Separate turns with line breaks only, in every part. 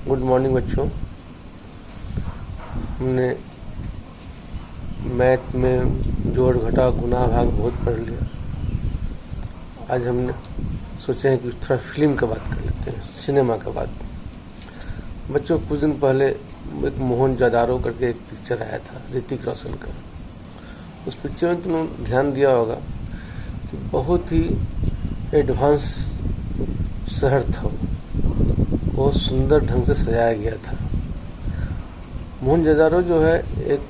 Good morning बच्चों। हमने math में जोड़ घटाव गुणा भाग बहुत पढ़ लिया। आज हमने सोचे हैं कि थोड़ा फिल्म का बात कर लेते हैं, सिनेमा का बात। बच्चों, कुछ दिन पहले एक मोहनजोदारो करके एक पिक्चर आया था ऋतिक रोशन का। उस पिक्चर में तुमने ध्यान दिया होगा कि बहुत ही एडवांस शहर था, बहुत सुंदर ढंग से सजाया गया था। मोहनजोदारो जो है एक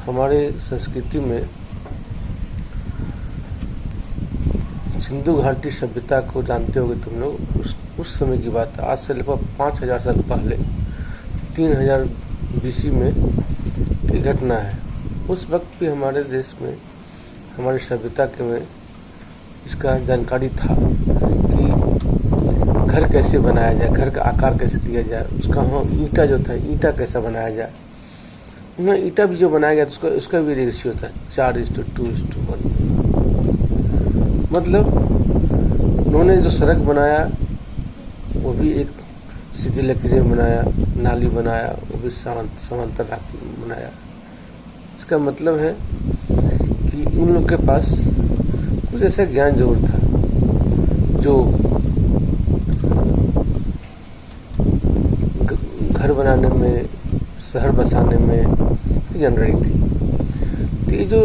हमारे संस्कृति में सिंधु घाटी सभ्यता को जानते होगे तुम लोग। उस समय की बात है, आज से लगभग 5000 साल पहले 3000 BC में की घटना है। उस वक्त भी हमारे देश में, हमारी सभ्यता के में इसका जानकारी था कि घर कैसे बनाया जाए, घर का आकार कैसे दिया जाए, उसका ईंटा जो था, ईंटा कैसा बनाया जाए। उन्हें ईंटा भी जो बनाया गया उसका भी रेशियो था 4:2:1। मतलब उन्होंने जो सड़क बनाया वो भी एक सीधी लकीरें बनाया, नाली बनाया वो भी समांतर बनाया। इसका मतलब है कि उन लोग के पास कुछ ऐसा ज्ञान जरूर था जो घर बनाने में, शहर बसाने में जान रही थी। तो ये जो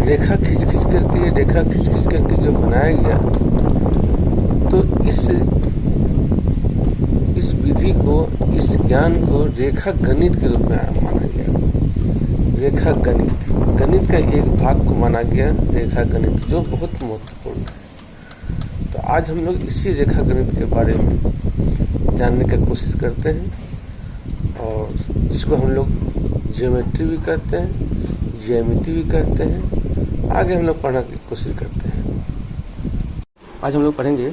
रेखा खींच करके जो बनाया गया, तो इस विधि को, इस ज्ञान को रेखा गणित के रूप में माना गया। रेखा गणित का एक भाग को माना गया रेखा गणित, जो बहुत महत्वपूर्ण है। तो आज हम लोग इसी रेखा गणित के बारे में जानने की कोशिश करते हैं, और जिसको हम लोग ज्योमेट्री भी कहते हैं, ज्यामिति भी कहते हैं। आगे हम लोग पढ़ने की कोशिश करते हैं। आज हम लोग पढ़ेंगे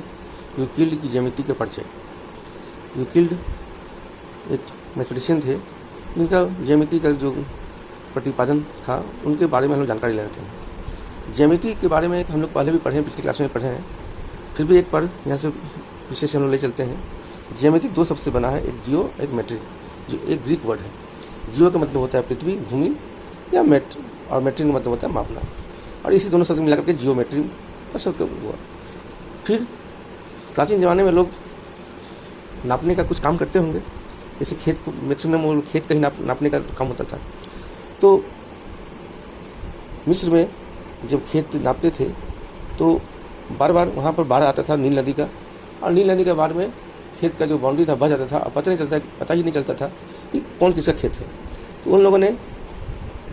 यूक्लिड की ज्यामिति के परिचय। यूक्लिड एक मैथमेटिशियन थे जिनका ज्यामिति का जो प्रतिपादन था उनके बारे में हम लोग जानकारी ले रहे थे। ज्यामिति के बारे में हम लोग पहले भी पढ़े हैं, पिछली क्लास में पढ़े हैं, फिर भी एक बार यहाँ से विशेष हम लोग ले चलते हैं। ज्यामिति दो शब्द से बना है, एक जियो, एक मेट्री। जो एक ग्रीक वर्ड है। जियो का मतलब होता है पृथ्वी, भूमि या मेट, और मेट्री का मतलब होता है मापना, और इसी दोनों शब्द मिलाकर के जियोमेट्री का शब्द हुआ। फिर प्राचीन ज़माने में लोग नापने का कुछ काम करते होंगे, जैसे खेत को मैक्सिमम वो खेत का ही नापने का काम होता था। तो मिस्र में जब खेत नापते थे तो बार बार वहाँ पर बाढ़ आता था नील नदी का, और नील नदी के बाढ़ में खेत का जो बाउंड्री था बह जाता था, और पता ही नहीं चलता था कि कौन किसका खेत है। तो उन लोगों ने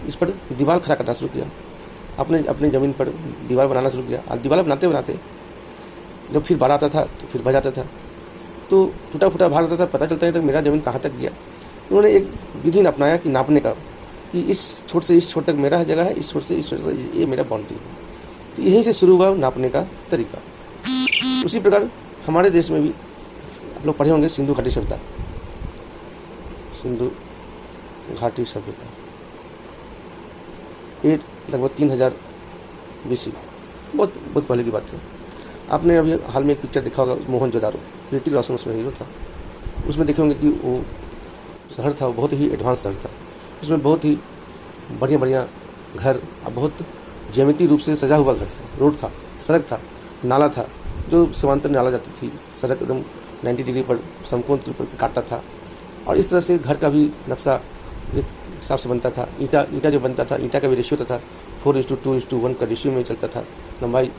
इस पर दीवार खड़ा करना शुरू किया, अपने ज़मीन पर दीवार बनाना शुरू किया। और दीवार बनाते बनाते जब फिर बाढ़ आता था तो फिर बह जाता था, तो टूटा फूटा भाग होता था, पता चलता नहीं था मेरा ज़मीन कहाँ तक गया। तो उन्होंने एक विधि अपनाया कि नापने का, कि इस छोर से इस छोर तक मेरा जगह है, इस छोर से इस छोर तक ये मेरा बाउंड्री है। तो यहीं से शुरू हुआ नापने का तरीका। उसी प्रकार हमारे देश में भी आप लोग पढ़े होंगे सिंधु घाटी सभ्यता। सिंधु घाटी सभ्यता ये लगभग 3000 BC, बहुत पहले की बात है। आपने अभी हाल में एक पिक्चर देखा होगा मोहनजोदारो, ऋतिक रोशन उसमें हीरो था। उसमें देखे होंगे कि वो शहर था, बहुत ही एडवांस शहर था। उसमें बहुत ही बढ़िया घर, बहुत ज्यामिति रूप से सजा हुआ घर था। रोड था, सड़क था, नाला था, जो समांतर नाला जाती थी। सड़क एकदम 90 डिग्री पर समकोण पर काटता था, और इस तरह से घर का भी नक्शा एक हिसाब से बनता था। ईंटा जो बनता था, ईंटा का भी रेशियो था 4:2:1 का रेशियो में चलता था। लंबाई,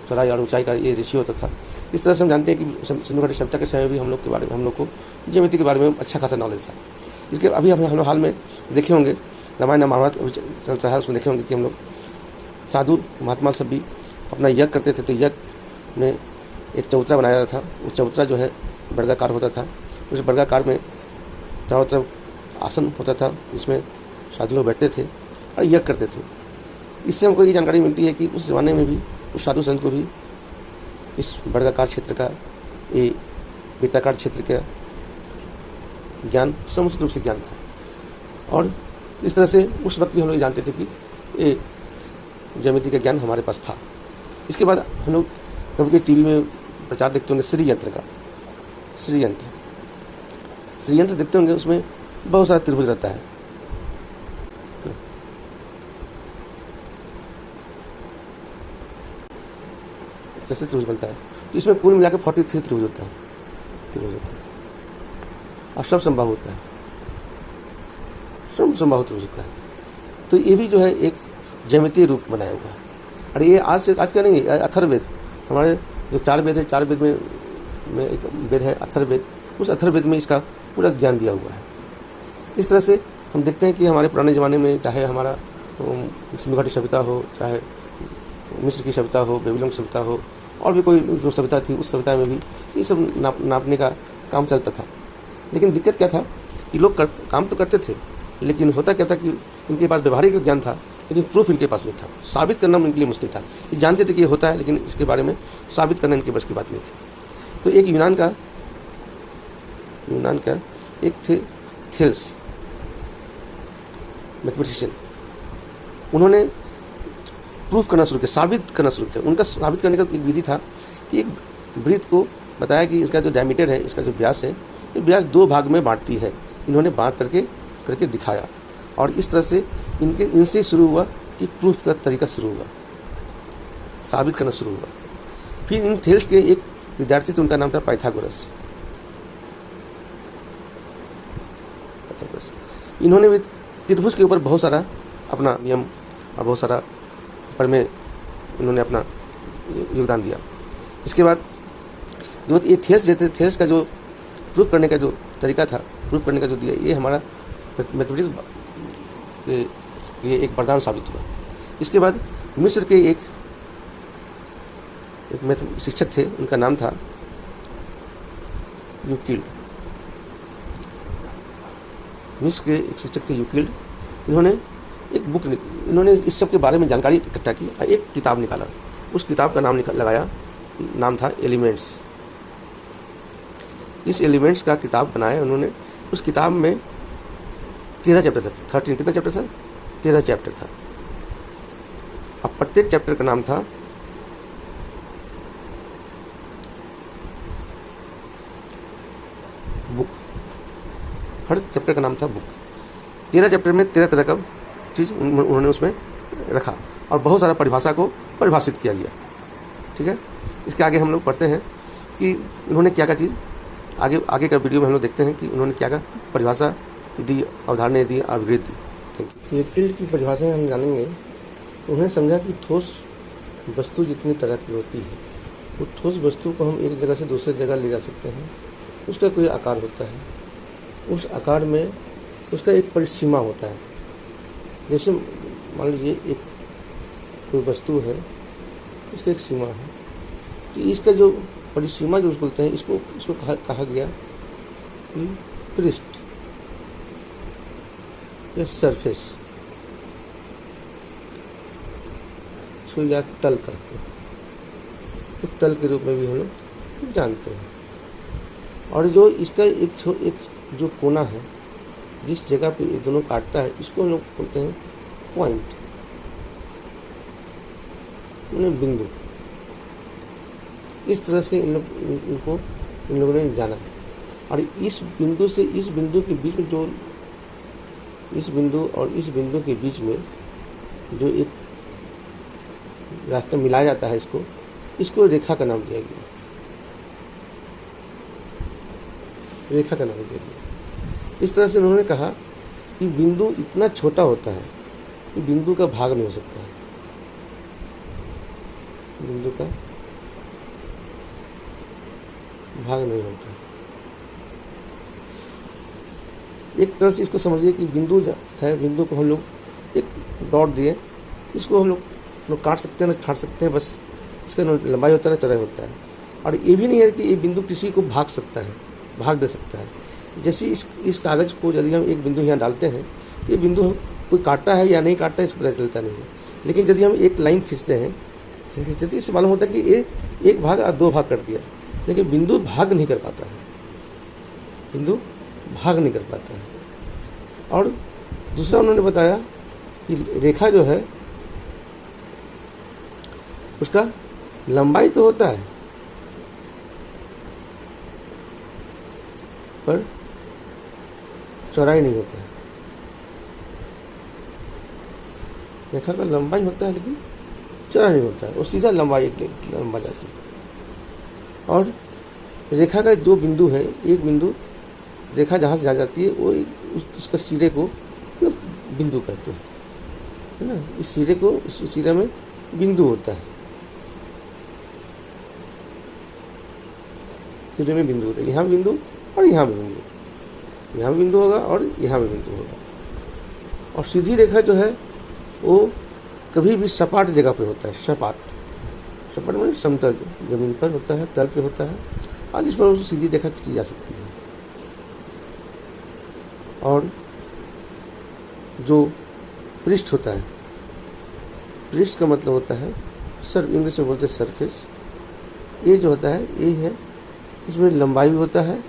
चौड़ाई और ऊंचाई का ये रेशियो होता था। इस तरह से हम जानते हैं कि सिंधु घाटी सभ्यता के समय भी हम लोग के बारे में, हम लोग को ज्यामिति के बारे में अच्छा खासा नॉलेज था। इसके अभी हम लोग हाल में देखे होंगे, रामायण महाभारत चल रहा है, उसमें देखे होंगे कि हम लोग साधु महात्मा सब भी अपना यज्ञ करते थे। तो यज्ञ में एक चबूतरा बनाया जाता था। वो चबूतरा जो है वर्गाकार होता था। उस वर्गाकार में चारों तरफ आसन होता था, जिसमें साधु लोग बैठते थे और यज्ञ करते थे। इससे हमको ये जानकारी मिलती है कि उस ज़माने में भी उस साधु संत को भी इस वर्गाकार क्षेत्र का, ये वृत्ताकार क्षेत्र का ज्ञान समुचित रूप से ज्ञान था। और इस तरह से उस वक्त भी हम लोग जानते थे कि ये ज्यामिति का ज्ञान हमारे पास था। इसके बाद हम लोग कभी टीवी में प्रचार देखते होंगे श्री यंत्र का। श्री यंत्र श्रीयंत्र देखते होंगे, उसमें बहुत सारा त्रिभुज रहता है। जैसे त्रिभुज बनता है, तो इसमें कुल मिलाकर 43 त्रिभुज होता है, और सब संभव होता है, सब संभव त्रिभुज होता है। तो ये भी जो है एक ज्यामितीय रूप बनाया हुआ है। और ये आज का नहीं, अथर्ववेद, हमारे जो 4 वेद है, 4 वेद में एक वेद है अथर्ववेद, उस अथर्ववेद में इसका पूरा ज्ञान दिया हुआ है। इस तरह से हम देखते हैं कि हमारे पुराने ज़माने में, चाहे हमारा सिंधु घाटी सभ्यता हो, चाहे मिस्र की सभ्यता हो, बेबीलोन की सभ्यता हो, और भी कोई जो सभ्यता थी, उस सभ्यता में भी ये सब नापने का काम चलता था। लेकिन दिक्कत क्या था कि लोग काम तो करते थे, लेकिन होता क्या था कि इनके पास व्यवहारिक ज्ञान था, लेकिन प्रूफ इनके पास नहीं था। साबित करना इनके लिए मुश्किल था। ये जानते थे कि ये होता है, लेकिन इसके बारे में साबित करना इनके बस की बात नहीं थी। तो एक यूनान का एक थे थेल्स, मैथमेटिशियन, उन्होंने प्रूफ करना शुरू किया, साबित करना शुरू किया। उनका साबित करने का एक विधि था कि एक वृत्त को बताया कि इसका जो डायमीटर है, इसका जो व्यास है, ये व्यास 2 भाग में बांटती है। इन्होंने बांट करके दिखाया, और इस तरह से इनसे शुरू हुआ कि प्रूफ का तरीका शुरू हुआ, साबित करना शुरू हुआ। फिर इन थेल्स के एक विद्यार्थी थे, उनका नाम था पाइथागोरस। इन्होंने भी त्रिभुज के ऊपर बहुत सारा अपना नियम और बहुत सारा प्रमेय इन्होंने अपना योगदान दिया। इसके बाद जो ये थेल्स का जो प्रूफ करने का जो तरीका था, प्रूफ करने का जो दिया, ये हमारा मैथमेटिक्स के लिए एक वरदान साबित हुआ। इसके बाद मिस्र के एक शिक्षक थे, उनका नाम था यूक्लिड। मिस्र के एक शिक्षक थे यूक्लिड। इन्होंने इस सब के बारे में जानकारी इकट्ठा की, एक किताब निकाला। उस किताब का नाम था एलिमेंट्स। इस एलिमेंट्स का किताब बनाया उन्होंने। उस किताब में 13 चैप्टर था, 13 कितना चैप्टर था? 13 चैप्टर था। अब प्रत्येक चैप्टर का नाम था बुक। हर चैप्टर का नाम था बुक। 13 चैप्टर में 13 तरह का चीज़ उन्होंने उसमें रखा, और बहुत सारा परिभाषा को परिभाषित किया गया। ठीक है, इसके आगे हम लोग पढ़ते हैं कि उन्होंने क्या क्या चीज़, आगे का वीडियो में हम लोग देखते हैं कि उन्होंने क्या क्या परिभाषा दी, अवधारणाएं दी, अभिवृत्ति दी। Thank you. यूक्लिड की परिभाषाएं हम जानेंगे। उन्होंने समझा कि ठोस वस्तु जितनी तरह की होती है, उस ठोस वस्तु को हम एक जगह से दूसरी जगह ले जा सकते हैं। उसका कोई आकार होता है, उस आकार में उसका एक परिसीमा होता है। जैसे मान लीजिए एक कोई वस्तु है, इसका एक सीमा है, तो इसका जो परिसीमा जो बोलते हैं, इसको कहा गया कि पृष्ठ या सरफेस, इसको या तल कहते हैं। तो तल के रूप में भी हम लोग जानते हैं। और जो इसका एक जो कोना है, जिस जगह पे ये दोनों काटता है, इसको हम लोग बोलते हैं पॉइंट, बिंदु। इस तरह से इन लोगों ने जाना। और इस बिंदु से इस बिंदु के बीच में जो इस बिंदु और इस बिंदु के बीच में जो एक रास्ता मिलाया जाता है, इसको रेखा का नाम दिया गया। रेखा का नाम दिया गया। इस तरह से उन्होंने कहा कि बिंदु इतना छोटा होता है कि बिंदु का भाग नहीं हो सकता है। बिंदु का भाग नहीं होता। एक तरह से इसको समझिए कि बिंदु है, बिंदु को हम लोग एक डॉट दिए, इसको हम लोग काट सकते हैं ना छाट सकते हैं, बस इसका लंबाई होता है ना चौड़ाई होता है। और ये भी नहीं है कि ये बिंदु किसी को भाग सकता है, भाग दे सकता है। जैसे इस कागज़ को यदि हम एक बिंदु यहाँ डालते हैं, ये बिंदु कोई काटता है या नहीं काटता है, इसको पता चलता नहीं है। लेकिन यदि हम एक लाइन खींचते हैं, तो इससे मालूम होता है कि ये एक भाग और 2 भाग कर दिया, लेकिन बिंदु भाग नहीं कर पाता है। बिंदु भाग नहीं कर पाता है। और दूसरा उन्होंने बताया कि रेखा जो है, उसका लंबाई तो होता है, पर चौड़ाई नहीं होता है। रेखा का लंबाई होता है लेकिन चौड़ा नहीं होता है, वो सीधा लंबाई लंबा जाती है। और रेखा का जो बिंदु है, एक बिंदु रेखा जहाँ से जा जाती है वो उसका सिरे को बिंदु कहते हैं, है ना। इस सिरे को, इस सिरे में बिंदु होता है, सिरे में बिंदु होता है। यहाँ बिंदु और यहाँ भी बिंदु, यहाँ भी बिंदु होगा और यहाँ भी बिंदु होगा। और सीधी रेखा जो है वो कभी भी सपाट जगह पे होता है। सपाट में समतल जमीन पर होता है, तल पे होता है, और इस पर सीधी रेखा खींची जा सकती है। और जो पृष्ठ होता है, पृष्ठ का मतलब होता है इंग्लिश में बोलते हैं सरफेस। ये जो होता है ये है, इसमें लंबाई भी होता है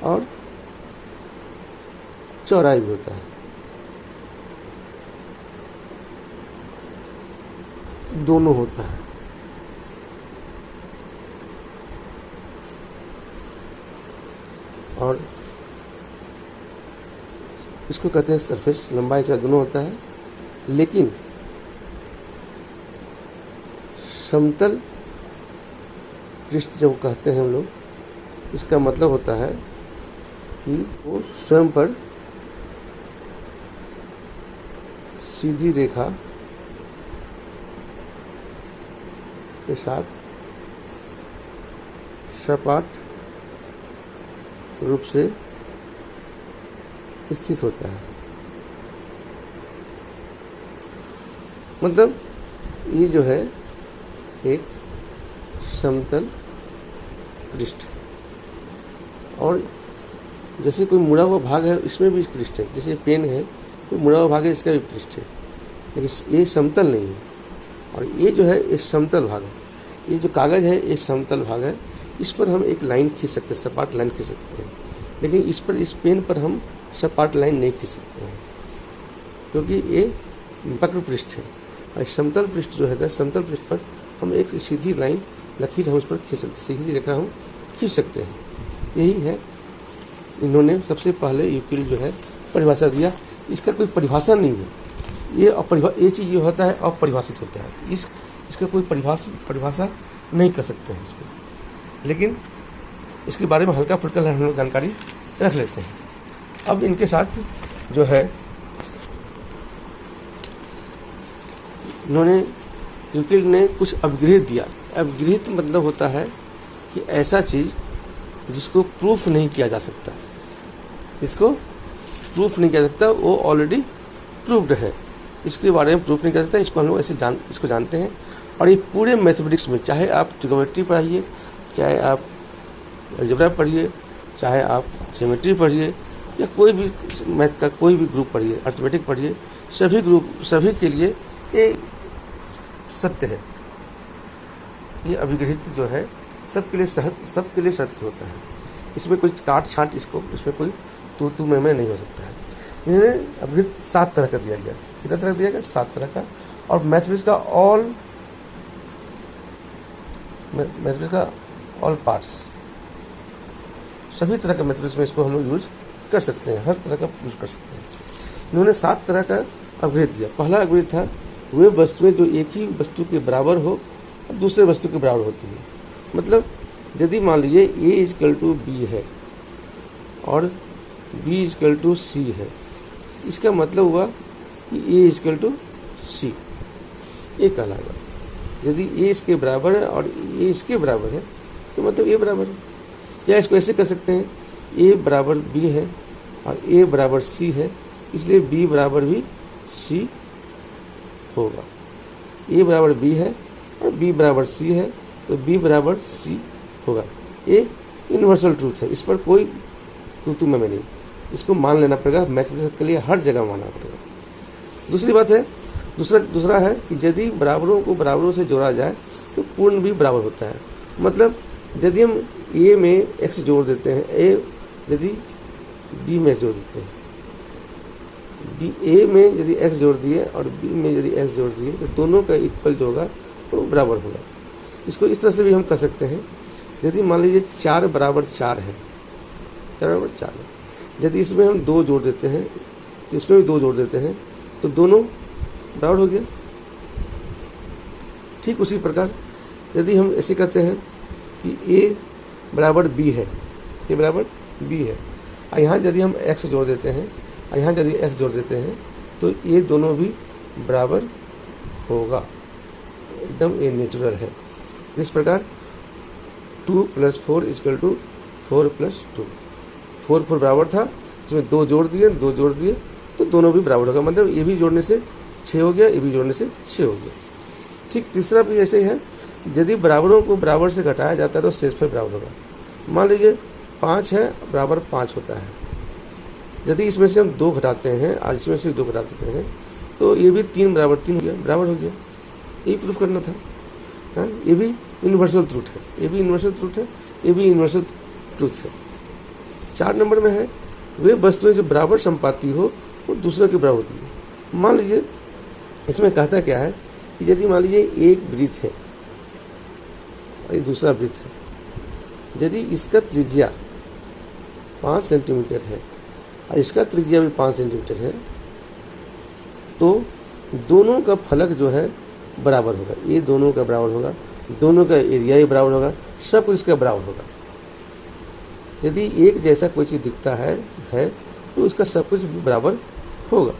और चौड़ाई भी होता है, दोनों होता है। और इसको कहते हैं सरफेस, लंबाई चौड़ाई दोनों होता है। लेकिन समतल पृष्ठ जब कहते हैं हम लोग, इसका मतलब होता है कि वो स्वयं पर सीधी रेखा के साथ सपाट रूप से स्थित होता है। मतलब ये जो है एक समतल पृष्ठ, और जैसे कोई मुड़ा हुआ भाग है इसमें भी पृष्ठ है। जैसे पेन है, कोई मुड़ा हुआ भाग है, इसका भी पृष्ठ है, लेकिन ये समतल नहीं है। और ये जो है एक समतल भाग है, ये जो कागज है ये समतल भाग है। इस पर हम एक लाइन खींच सकते हैं, सपाट लाइन खींच सकते हैं, लेकिन इस पेन पर हम सपाट लाइन नहीं खींच सकते हैं, क्योंकि ये वक्र पृष्ठ है। और समतल पृष्ठ जो है, समतल पृष्ठ पर हम एक सीधी लाइन, लकीर हम उस पर खींच सकते, सीधी रेखा हम खींच सकते हैं। यही है, इन्होंने सबसे पहले यूक्लिड जो है परिभाषा दिया। इसका कोई परिभाषा नहीं है, ये चीज़ ये होता है अपरिभाषित होता है। इसका कोई परिभाषा नहीं कर सकते हैं इसको, लेकिन इसके बारे में हल्का फुल्का हम लोग जानकारी रख लेते हैं। अब इनके साथ जो है इन्होंने यूक्लिड ने कुछ अपग्रेड दिया। अपग्रेड मतलब होता है कि ऐसा चीज जिसको प्रूफ नहीं किया जा सकता, इसको प्रूफ नहीं किया जा सकता, वो ऑलरेडी प्रूव्ड है, इसके बारे में प्रूफ नहीं किया जा सकता, इसको हम लोग ऐसे इसको जानते हैं। और ये पूरे मैथमेटिक्स में, चाहे आप ट्रिग्नोमेट्री पढ़िए, चाहे आप अलजेब्रा पढ़िए, चाहे आप ज्योमेट्री पढ़िए, या कोई भी मैथ का कोई भी ग्रुप पढ़िए, अर्थमेटिक पढ़िए, सभी के लिए ये सत्य है। ये अभिगृहित जो है सबके लिए सत्य होता है। इसमें कोई काट छांट, इसमें कोई तू मैं नहीं हो सकता है। इन्होंने अभिगृहित 7 तरह का दिया गया। कितना तरह दिया गया? 7 तरह का। और मैथमेटिक्स का ऑल पार्ट्स, सभी तरह का मैथमेटिक्स में इसको हम लोग यूज कर सकते हैं, हर तरह का यूज कर सकते हैं। इन्होंने 7 तरह का अपग्रेड दिया। पहला अपग्रेड था वे वस्तुएं जो एक ही वस्तु के बराबर हो और दूसरे वस्तु के बराबर होती है। मतलब यदि मान लीजिए A = B है और B = C है, इसका मतलब हुआ कि A = C, ये कहलाएगा। यदि A इसके बराबर है और A इसके बराबर है तो मतलब A बराबर है। या इसको ऐसे कर सकते हैं, A बराबर B है और A बराबर C है, इसलिए B बराबर भी C होगा। A बराबर B है और B बराबर C है तो B बराबर C होगा। ये यूनिवर्सल ट्रूथ है, इस पर कोई तू मैं नहीं, इसको मान लेना पड़ेगा। मैथमेटिक्स के लिए हर जगह मानना पड़ेगा। दूसरी बात है, दूसरा है कि यदि बराबरों को बराबरों से जोड़ा जाए तो पूर्ण भी बराबर होता है। मतलब यदि हम A में x जोड़ देते हैं, यदि B में जोड़ देते हैं, A में यदि x जोड़ दिए और B में यदि x जोड़ दिए तो दोनों का इक्वल जो होगा वो बराबर होगा। इसको इस तरह से भी हम कर सकते हैं, यदि मान लीजिए 4 बराबर 4 है, 4 बराबर 4 है, यदि इसमें हम 2 जोड़ देते हैं तो इसमें भी 2 जोड़ देते हैं तो दोनों बराबर हो गया। ठीक उसी प्रकार यदि हम ऐसे कहते हैं कि a बराबर b है, a बराबर b है, और यहाँ यदि हम x जोड़ देते हैं और यहाँ यदि x जोड़ देते हैं तो ये दोनों भी बराबर होगा, एकदम ये नेचुरल है। इस प्रकार 2 + 4 = 4 + 2, 4 बराबर था, इसमें 2 जोड़ दिए तो दोनों भी बराबर होगा, मतलब ये भी जोड़ने से 6 हो गया, ये भी जोड़ने से 6 हो गया। ठीक तीसरा भी ऐसे ही है, यदि बराबरों को बराबर से घटाया जाता है तो शेषफल बराबर होगा। मान लीजिए 5 है बराबर 5 होता है, यदि इसमें से हम 2 घटाते हैं और इसमें से 2 घटा देते हैं तो ये भी 3 बराबर 3 हो गया, बराबर हो गया। यही प्रूफ करना था। हाँ, ये भी यूनिवर्सल ट्रूथ है, ये भी यूनिवर्सल ट्रूथ है, ये भी यूनिवर्सल ट्रूथ है। 4 नंबर में है, वे वस्तुएं जो बराबर संपाती हो वो दूसरे के बराबर होती है। मान लीजिए इसमें कहता क्या है कि यदि मान लीजिए एक वृत्त है और दूसरा वृत्त है, यदि इसका त्रिज्या 5 सेंटीमीटर है और इसका त्रिज्या भी 5 सेंटीमीटर है तो दोनों का फलक जो है बराबर होगा, ये दोनों का बराबर होगा, दोनों का एरिया ही बराबर होगा, सब कुछ इसका बराबर होगा। यदि एक जैसा कोई चीज़ दिखता है तो उसका सब कुछ बराबर होगा।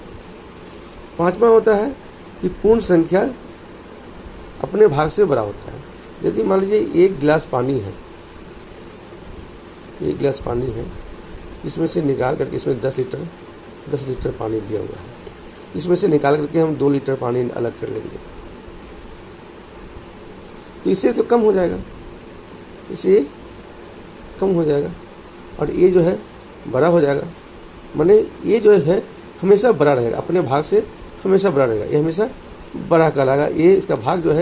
5वां होता है कि पूर्ण संख्या अपने भाग से बड़ा होता है। यदि मान लीजिए एक गिलास पानी है, इसमें से निकाल करके इसमें 10 लीटर पानी दिया हुआ है, इसमें से निकाल करके हम 2 लीटर पानी अलग कर लेंगे तो इससे तो कम हो जाएगा, इससे कम हो जाएगा और ये जो है बड़ा हो जाएगा। माने ये जो है हमेशा बड़ा रहेगा, अपने भाग से हमेशा बड़ा रहेगा, ये हमेशा बड़ा कहलाएगा। ये इसका भाग जो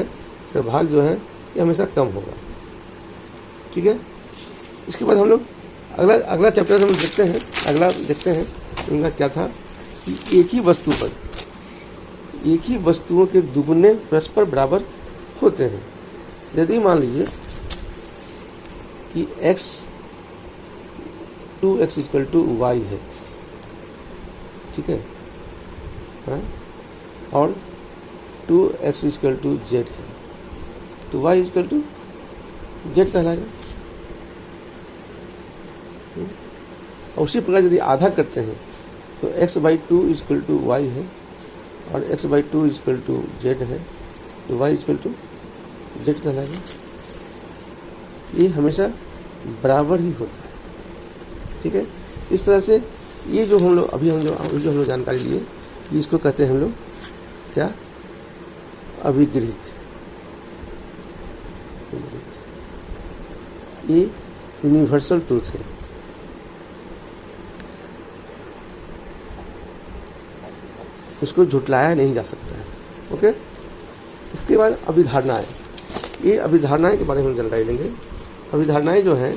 है ये हमेशा कम होगा। ठीक है, इसके बाद हम लोग अगला चैप्टर हम देखते हैं इनका क्या था कि एक ही वस्तुओं के दुगुने परस्पर बराबर होते हैं। यदि मान लीजिए कि 2x = y है, ठीक है, हाँ? और 2x = z है तो y = z कहलाएगा। और उसी प्रकार यदि आधा करते हैं तो x/2 = y है और x/2 = z है तो y = z कहलाएगा। ये हमेशा बराबर ही होता है। ठीक है, इस तरह से ये जो हम लोग जानकारी लिए इसको कहते हैं हम लोग क्या, अभिगृहित। ये यूनिवर्सल ट्रूथ है। उसको झुटलाया नहीं जा सकता है। ओके, इसके बाद अभिधारणाएं। ये अभिधारणाएं के बारे में हम जानकारी लेंगे। अभिधारणाएं जो हैं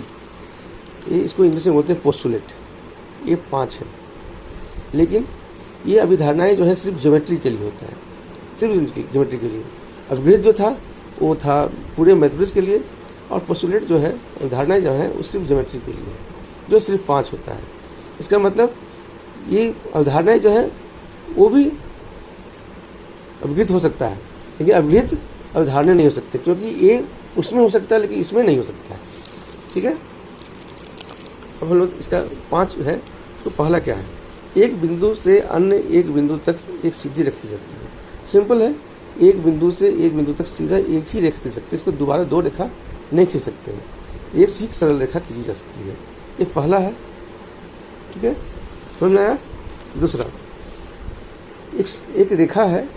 ये इसको इंग्लिश में बोलते हैं पोस्टुलेट। ये 5 है, लेकिन ये अभिधारणाएं जो है सिर्फ ज्योमेट्री के लिए होता है, सिर्फ ज्योमेट्री के लिए। अभिगृहित जो था वो था पूरे मैथमेटिक्स के लिए, और पोस्टुलेट जो है अभिधारणाएं जो है वो सिर्फ ज्योमेट्री के लिए, जो सिर्फ 5 होता है। इसका मतलब ये अभिधारणाएं जो है वो भी अभिगृहित हो सकता है, लेकिन अभिगृहित अवधारणा नहीं हो सकते, क्योंकि ये उसमें हो सकता है लेकिन इसमें नहीं हो सकता है। ठीक है, अब हम लोग इसका 5 है तो पहला क्या है, एक बिंदु से अन्य एक बिंदु तक एक सीधी रेखा खींच सकती है। सिंपल है, एक बिंदु से एक बिंदु तक सीधा एक ही रेखा खींच सकते हैं, इसको दोबारा 2 रेखा नहीं खींच सकते हैं। एक सीधी सरल रेखा खींची जा सकती है, ये पहला है। ठीक है, समझ में आया। दूसरा, एक रेखा है,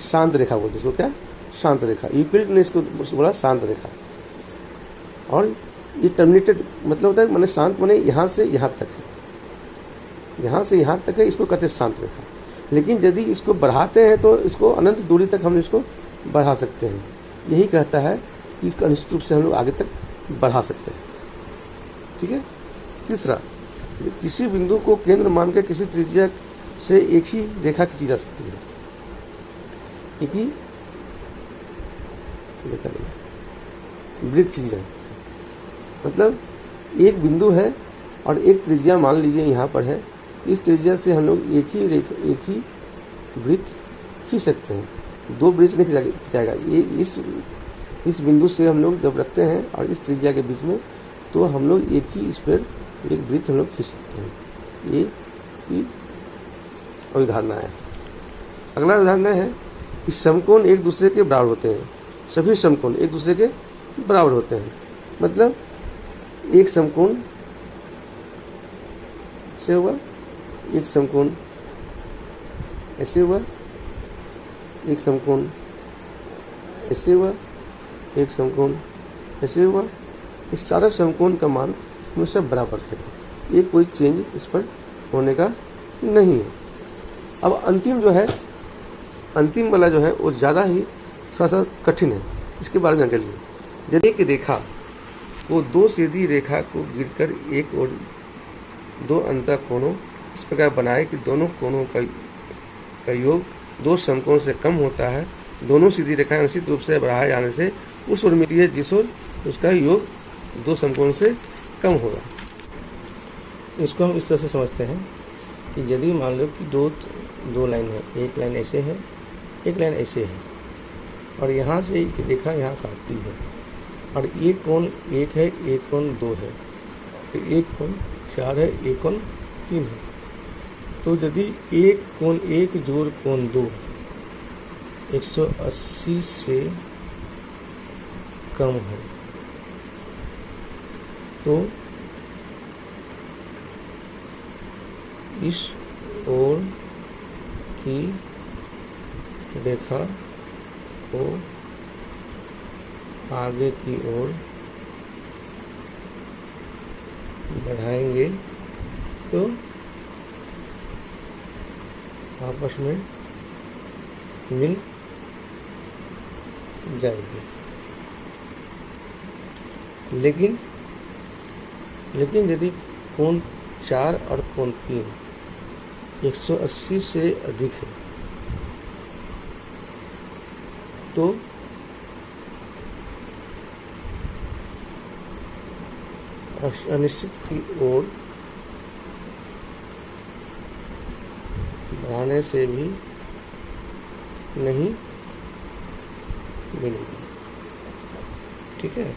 शांत रेखा बोलते हैं इसको, क्या, शांत रेखा। यूक्लिड ने इसको बोला शांत रेखा, और ये टर्मिनेटेड मतलब होता है, माने शांत माने यहाँ से यहाँ तक है, यहाँ से यहाँ तक है, इसको कहते हैं शांत रेखा। लेकिन यदि इसको बढ़ाते हैं तो इसको अनंत दूरी तक हम इसको बढ़ा सकते हैं। यही कहता है कि इसको अनिश्चित रूप से हम लोग आगे तक बढ़ा सकते हैं। ठीक है। तीसरा, किसी बिंदु को केंद्र मानकर किसी त्रिज्या से एक ही रेखा खींची जा सकती है, एक ही रेखा वृत्त खींची जा सकती है। मतलब एक बिंदु है और एक त्रिज्या मान लीजिए यहाँ पर है, इस त्रिज्या से हम लोग एक ही वृत्त खींच सकते हैं, 2 वृत्त नहीं खिंचाएगा। ये इस बिंदु से हम लोग जब रखते हैं और इस त्रिज्या के बीच में, तो हम लोग एक ही इस पर एक वृत्त हम लोग खींच सकते हैं। ये अवधारणा है। अगला अवधारणा है कि समकोण एक दूसरे के बराबर होते हैं। सभी समकोण एक दूसरे के बराबर होते हैं। मतलब एक समकोण से हुआ, एक समकोण ऐसे हुआ, एक समकोण ऐसे हुआ, एक समकोण ऐसे हुआ। इस सारा समकोण का मान हमेशा बराबर है। ये कोई चेंज इस पर होने का नहीं है। अब अंतिम जो है, अंतिम वाला जो है वो ज़्यादा ही थोड़ा सा कठिन है। इसके बारे में जानकारी लीजिए। यदि एक रेखा को 2 सीधी रेखा को गिरकर एक और 2 अंतःकोणों इस प्रकार बनाए कि दोनों कोणों का योग 2 समकोण से कम होता है, दोनों सीधी रेखाएं निश्चित रूप से बढ़ाए जाने से उस ओर मिलती है जिस ओर उसका योग 2 समकोण से कम होगा। इसको हम इस तरह से समझते हैं कि यदि मान लो कि दो लाइन है, एक लाइन ऐसे है, एक लाइन ऐसे है, और यहाँ से एक रेखा यहाँ काटती है, और एक कोण 1 है, एक कोण 2 है, एक कोण 4 है, एक कोण 3 है। तो यदि एक कोण 1 जोड़ कोण 2 180 से कम है, तो इस ओर की रेखा को आगे की ओर बढ़ाएंगे तो आपस में मिल जाएगी। लेकिन यदि कोण 4 और कोण 3 180 से अधिक है, तो अनिश्चित की ओर बढ़ाने से भी नहीं मिलेगी। ठीक है,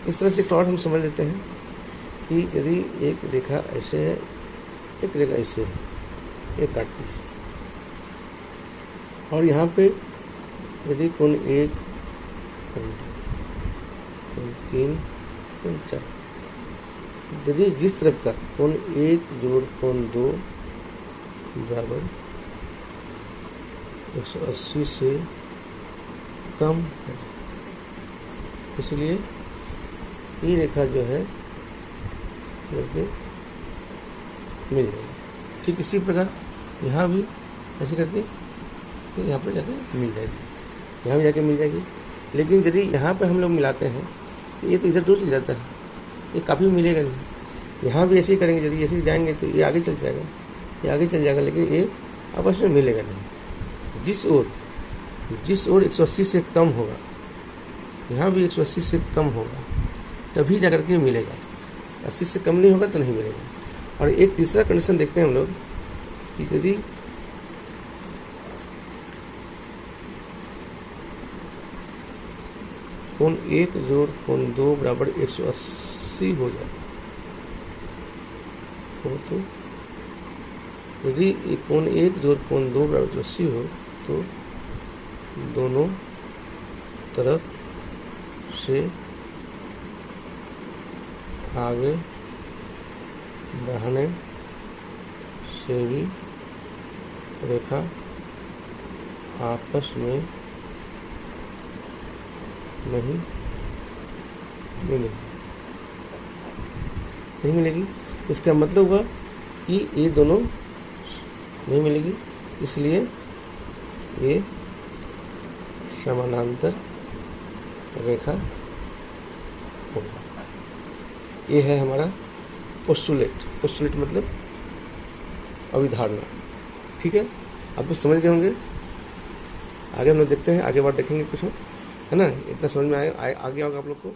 इस तरह से प्लॉट हम समझ लेते हैं कि यदि एक रेखा ऐसे है, एक रेखा ऐसे है, एक काटती है, और यहाँ पे यदि कोण 1, कोण 3, कोण 4, यदि जिस तरफ का कोण 1 जोड़ कोण 2 बराबर 180 से कम है, इसलिए ये रेखा जो है मिल जाएगी। ठीक इसी प्रकार यहाँ भी ऐसे करके तो यहाँ पर जाके मिल जाएगी, यहाँ भी जाके मिल जाएगी। लेकिन यदि यहाँ पर हम लोग मिलाते हैं तो ये तो इधर दूर चल जाता है, ये काफ़ी मिलेगा नहीं। यहाँ भी ऐसे ही करेंगे, यदि ऐसे ही जाएंगे तो ये आगे चल जाएगा, ये आगे चल जाएगा, लेकिन ये आपस में मिलेगा नहीं। जिस ओर 180 से कम होगा, यहाँ भी 180 से कम होगा, तभी जाकर के मिलेगा। 80 से कम नहीं होगा तो नहीं मिलेगा। और एक तीसरा कंडीशन देखते हैं हम लोग कि यदि कोण 1 जोड़ कोण 2 बराबर 180 हो जाए, तो यदि कोण 1 जोड़ कोण 2 बराबर 180 हो तो दोनों तरफ से आगे बढ़ने से भी रेखा आपस में नहीं मिलेगी। इसका मतलब हुआ कि ये दोनों नहीं मिलेगी, इसलिए ये समानांतर रेखा होगा। ये है हमारा पोस्टुलेट मतलब अभिधारणा। ठीक है, आप तो समझ गए होंगे। आगे हम लोग देखते हैं, आगे बात देखेंगे कुछ, है ना। इतना समझ में आ गया होगा आप लोग को।